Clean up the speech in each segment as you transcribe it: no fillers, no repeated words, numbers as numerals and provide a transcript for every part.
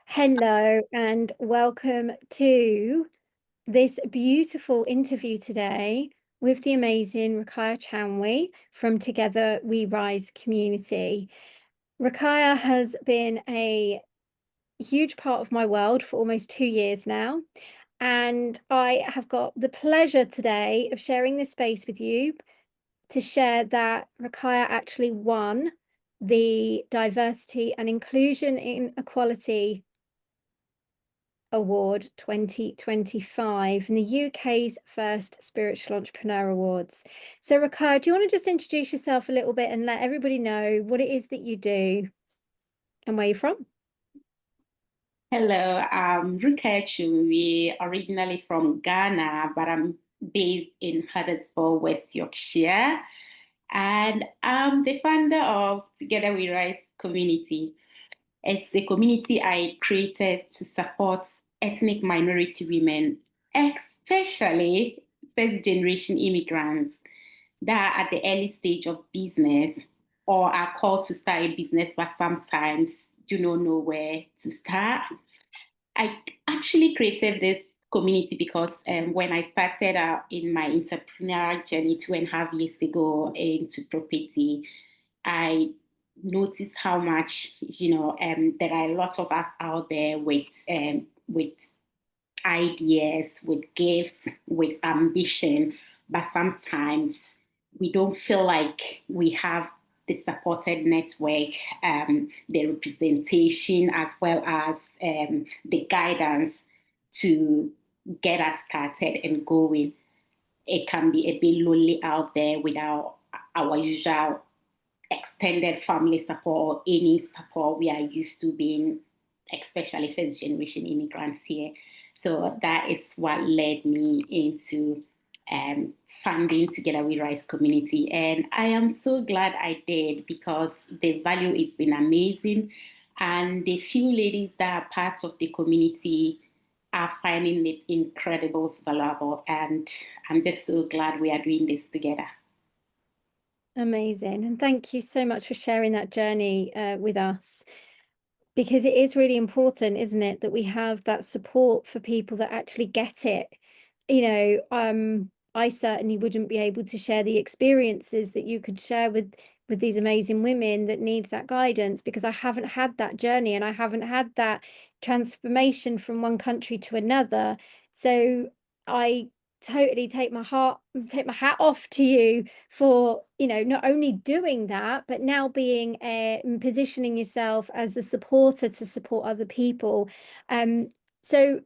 Hello and welcome to this beautiful interview today with the amazing Rukaya Chounwie from Together We Rise community. Rukaya has been a huge part of my world for almost 2 years now, and I have got the pleasure today of sharing this space with you to share that Rukaya actually won the Diversity and Inclusion in Equality Award 2025 and the UK's first Spiritual Entrepreneur Awards. So, Rukaya, do you want to just introduce yourself a little bit and let everybody know what it is that you do and where you're from? Hello, I'm Rukaya Chounwie, originally from Ghana, but I'm based in Huddersfield, West Yorkshire. And I'm the founder of Together We Rise community. It's a community I created to support ethnic minority women, especially first generation immigrants that are at the early stage of business or are called to start a business, but sometimes do not know where to start. I actually created this community because when I started out in my entrepreneurial journey 2.5 years ago into property, I noticed how much there are a lot of us out there with ideas, with gifts, with ambition, but sometimes we don't feel like we have the supported network, the representation, as well as the guidance to get us started and going. It can be a bit lonely out there without our usual extended family support or any support we are used to being, especially first generation immigrants here. So that is what led me into um, funding Together We Rise community. And I am so glad I did because the value it's been amazing. And the few ladies that are parts of the community are finding it incredible, valuable. And I'm just so glad we are doing this together. Amazing. And thank you so much for sharing that journey with us. Because it is really important, isn't it, that we have that support for people that actually get it. I certainly wouldn't be able to share the experiences that you could share with these amazing women that need that guidance because I haven't had that journey and I haven't had that transformation from one country to another. So I totally take my hat off to you for not only doing that but now being positioning yourself as a supporter to support other people. So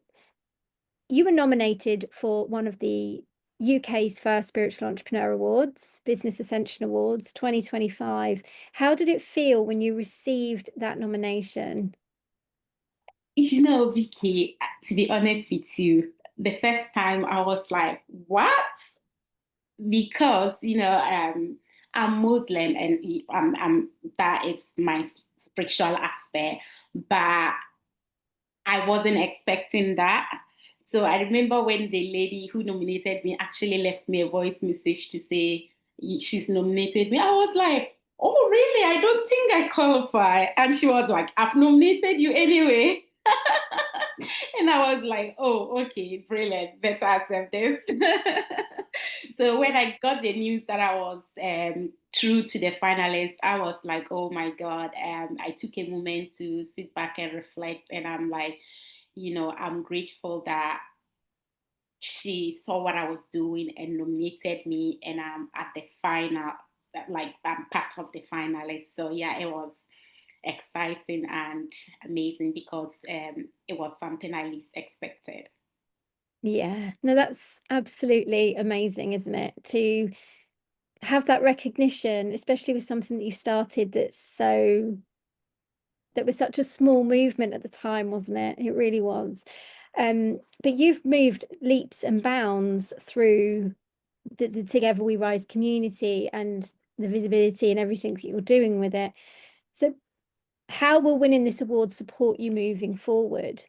you were nominated for one of the UK's first Spiritual Entrepreneur Awards, Business Ascension Awards 2025. How did it feel when you received that nomination? Vicky, to be honest with you, the first time I was like, what? Because, I'm Muslim and that is my spiritual aspect, but I wasn't expecting that. So I remember when the lady who nominated me actually left me a voice message to say she's nominated me. I was like, oh, really? I don't think I qualify. And she was like, I've nominated you anyway. And I was like, oh, okay, brilliant. Better accept this. So when I got the news that I was through to the finalists, I was like, oh my God. I took a moment to sit back and reflect. And I'm like, I'm grateful that she saw what I was doing and nominated me. And I'm at the final, like I'm part of the finalists. So yeah, it was exciting and amazing because it was something I least expected. Yeah, no, that's absolutely amazing, isn't it? To have that recognition, especially with something that you started that was such a small movement at the time, wasn't it? It really was. But you've moved leaps and bounds through the Together We Rise community and the visibility and everything that you're doing with it. So how will winning this award support you moving forward?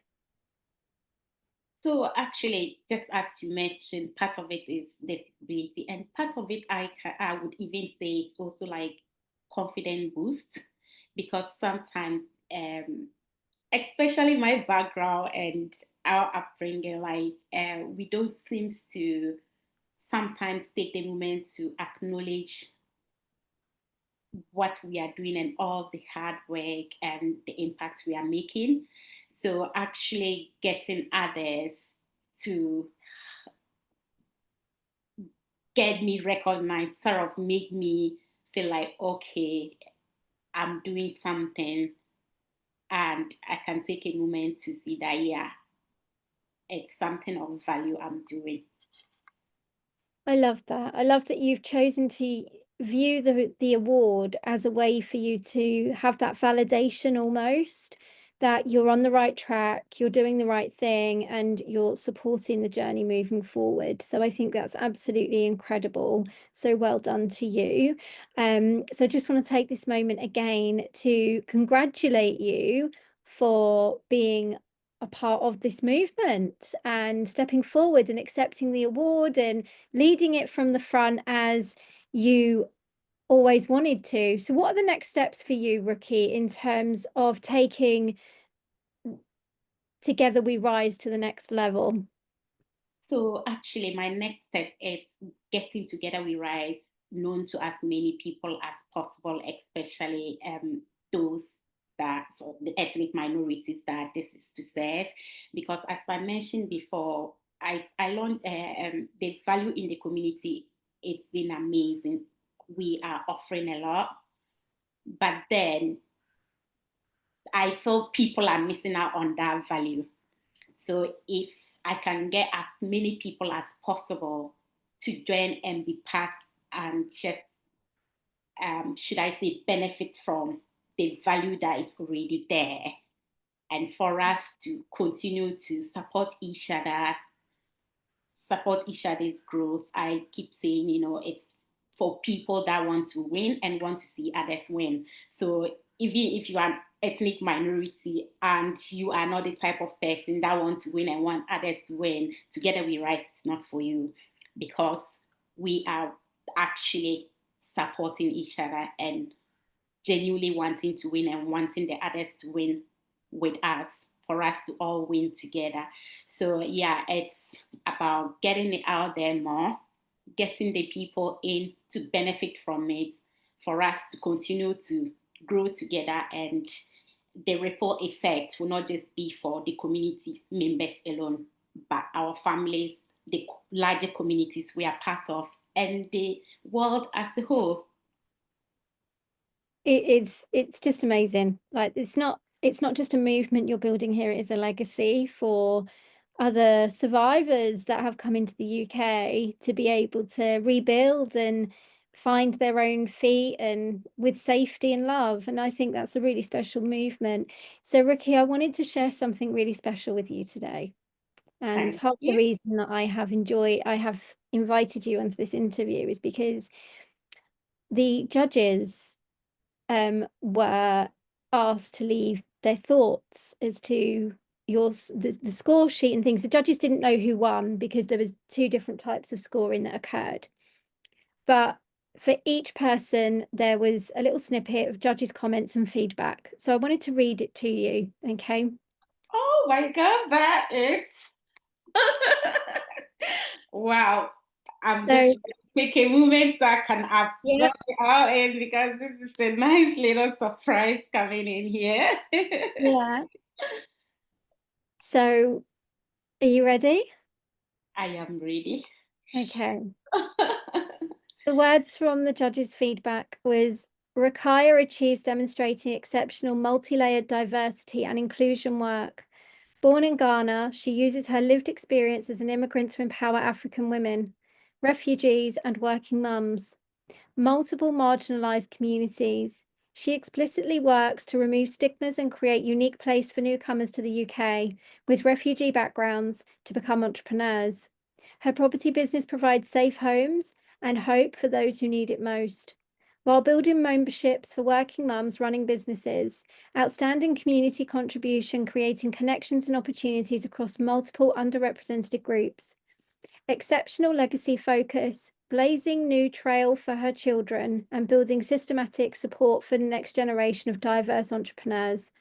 So actually, just as you mentioned, part of it is the visibility, and part of it I would even say it's also like confident boost because sometimes especially my background and our upbringing, like we don't seem to sometimes take the moment to acknowledge what we are doing and all the hard work and the impact we are making. So actually getting others to get me recognized sort of make me feel like, okay, I'm doing something and I can take a moment to see that, yeah, it's something of value I'm doing. I love that. I love that you've chosen to view the award as a way for you to have that validation almost that you're on the right track, you're doing the right thing, and you're supporting the journey moving forward. So I think that's absolutely incredible. So well done to you. So I just want to take this moment again to congratulate you for being a part of this movement and stepping forward and accepting the award and leading it from the front as you always wanted to. So what are the next steps for you, Rookie, in terms of taking Together We Rise to the next level? So actually, my next step is getting together with Rise, known to as many people as possible, especially those that for the ethnic minorities that this is to serve. Because as I mentioned before, I learned the value in the community. It's been amazing. We are offering a lot, but then I feel people are missing out on that value. So if I can get as many people as possible to join and be part and just, should I say, benefit from the value that is already there, and for us to continue to support each other's growth. I keep saying, it's for people that want to win and want to see others win. So even if you are an ethnic minority and you are not the type of person that want to win and want others to win, Together We Rise it's not for you, because we are actually supporting each other and genuinely wanting to win and wanting the others to win with us, for us to all win together. So yeah, it's about getting it out there more, getting the people in to benefit from it, for us to continue to grow together, and the ripple effect will not just be for the community members alone, but our families, the larger communities we are part of, and the world as a whole. It's just amazing. Like it's not just a movement you're building here, it is a legacy for other survivors that have come into the UK to be able to rebuild and find their own feet and with safety and love. And I think that's a really special movement. So, Ricky, I wanted to share something really special with you today. And Thank half the you. reason that I have invited you onto this interview is because the judges were asked to leave their thoughts as to the score sheet and things. The judges didn't know who won because there was two different types of scoring that occurred. But for each person, there was a little snippet of judges' comments and feedback. So I wanted to read it to you, okay? Oh my God, that is wow. I'm just So trying to take a moment so I can yeah, absorb it all in, because this is a nice little surprise coming in here. yeah. So are you ready? I am ready. Okay. The words from the judges' feedback was Rukaya achieves demonstrating exceptional multi-layered diversity and inclusion work. Born in Ghana, she uses her lived experience as an immigrant to empower African women, refugees, and working mums. Multiple marginalized communities. She explicitly works to remove stigmas and create unique place for newcomers to the UK with refugee backgrounds to become entrepreneurs. Her property business provides safe homes and hope for those who need it most. While building memberships for working mums running businesses, outstanding community contribution creating connections and opportunities across multiple underrepresented groups. Exceptional legacy focus, blazing new trail for her children, and building systematic support for the next generation of diverse entrepreneurs.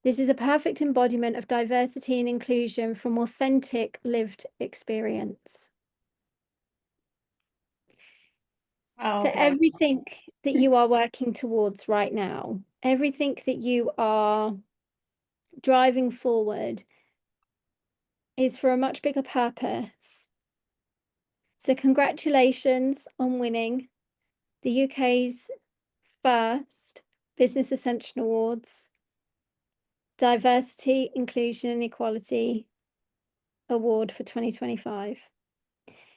This is a perfect embodiment of diversity and inclusion from authentic lived experience. So Oh my, everything that you are working towards right now, everything that you are driving forward is for a much bigger purpose. So congratulations on winning the UK's first Business Ascension Awards Diversity, Inclusion and Equality Award for 2025.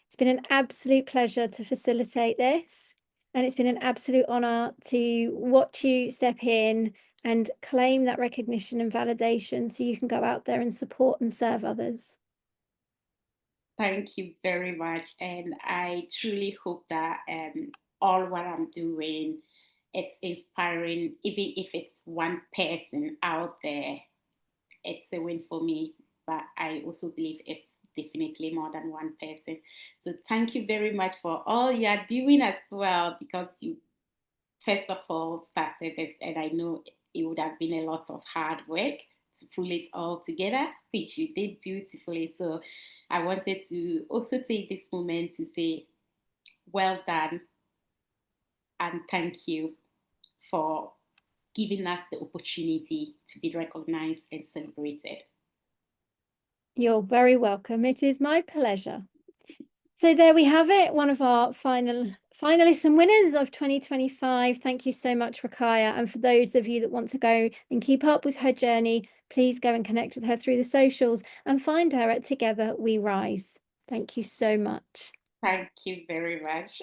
It's been an absolute pleasure to facilitate this, and it's been an absolute honor to watch you step in and claim that recognition and validation so you can go out there and support and serve others. thank you very much. And I truly hope that all what I'm doing, it's inspiring, even if it's one person out there, it's a win for me. But I also believe it's definitely more than one person. So thank you very much for all you're doing as well, because you first of all started this, and I know it would have been a lot of hard work to pull it all together, which you did beautifully. So I wanted to also take this moment to say well done and thank you for giving us the opportunity to be recognized and celebrated. You're very welcome. It is my pleasure. So there we have it, one of our finalists and winners of 2025. Thank you so much, Rukaya. And for those of you that want to go and keep up with her journey, please go and connect with her through the socials and find her at Together We Rise. Thank you so much. Thank you very much.